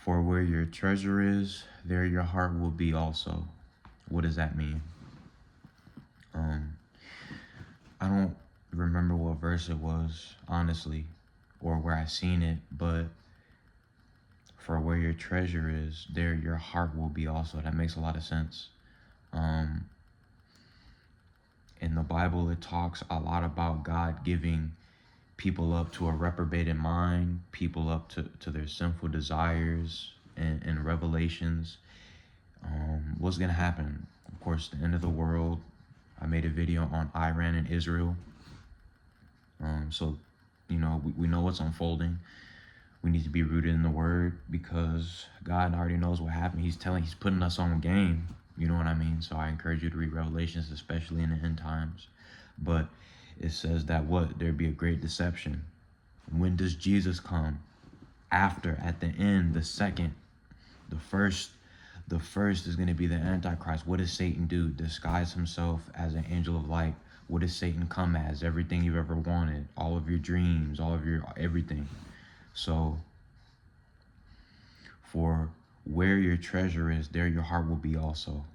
For where your treasure is, there your heart will be also. What does that mean? I don't remember what verse it was, honestly, or where I seen it, but for where your treasure is, there your heart will be also. That makes a lot of sense. In the Bible, it talks a lot about God giving people up to a reprobated mind, people up to their sinful desires and revelations. What's going to happen? Of course, the end of the world. I made a video on Iran and Israel. So, you know, we know what's unfolding. We need to be rooted in the word because God already knows what happened. He's putting us on game. You know what I mean? So I encourage you to read Revelations, especially in the end times. But it says that there be a great deception. When does Jesus come? After, at the end, the second. The first is going to be the Antichrist. What does Satan do? Disguise himself as an angel of light. What does Satan come as? Everything you've ever wanted, all of your dreams, all of your everything. So, for where your treasure is, there your heart will be also.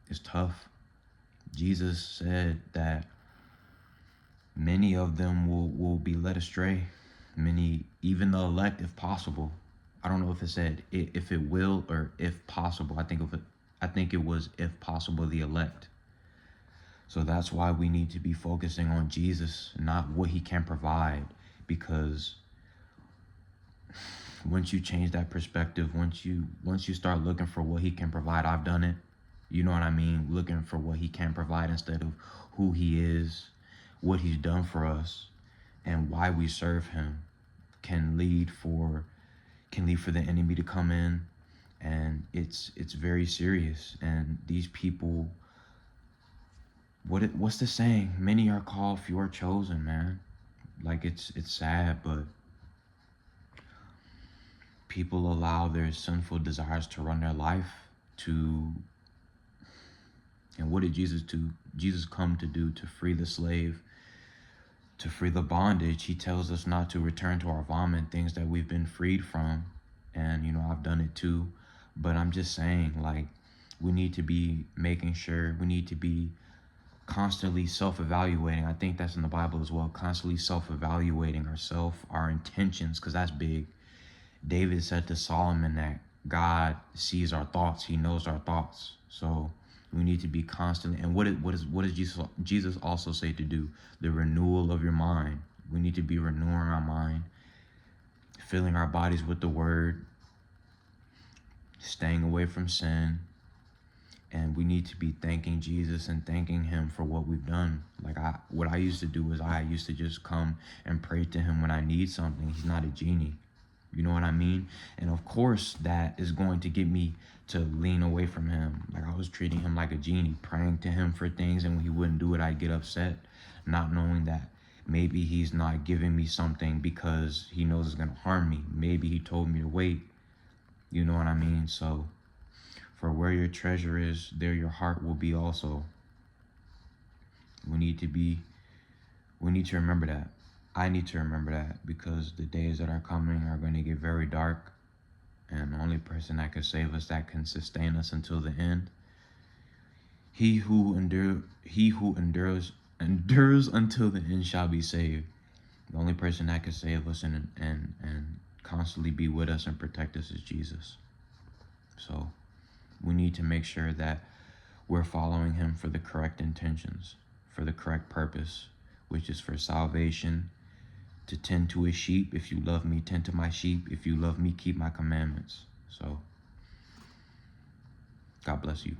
It's tough. Jesus said that many of them will be led astray. Many, even the elect, if possible. I don't know if it said if it will or if possible. I think it was if possible, the elect. So that's why we need to be focusing on Jesus, not what he can provide. Because once you change that perspective, once you start looking for what he can provide, I've done it. You know what I mean? Looking for what he can provide instead of who he is, what he's done for us, and why we serve him can lead for the enemy to come in, and it's very serious. And these people, what's the saying? Many are called, few are chosen, man. Like it's sad, but people allow their sinful desires to run their life and what did Jesus do? Jesus come to do to free the slave, to free the bondage. He tells us not to return to our vomit, things that we've been freed from. And, you know, I've done it too. But I'm just saying, like, we need to be making sure, we need to be constantly self-evaluating. I think that's in the Bible as well. Constantly self-evaluating ourselves, our intentions, because that's big. David said to Solomon that God sees our thoughts. He knows our thoughts. So we need to be constantly. And what does Jesus also say to do? The renewal of your mind. We need to be renewing our mind, filling our bodies with the word, staying away from sin. And we need to be thanking Jesus and thanking him for what we've done. Like what I used to do is I used to just come and pray to him when I need something. He's not a genie. You know what I mean? And of course, that is going to get me to lean away from him. Like I was treating him like a genie, praying to him for things, and when he wouldn't do it, I'd get upset, not knowing that maybe he's not giving me something because he knows it's going to harm me. Maybe he told me to wait. You know what I mean? So, for where your treasure is, there your heart will be also. We need to remember that. I need to remember that, because the days that are coming are going to get very dark, and the only person that can save us, that can sustain us until the end, he who endures until the end shall be saved. The only person that can save us and constantly be with us and protect us is Jesus. So we need to make sure that we're following him for the correct intentions, for the correct purpose, which is for salvation, to tend to his sheep. If you love me, tend to my sheep. If you love me, keep my commandments. So, God bless you.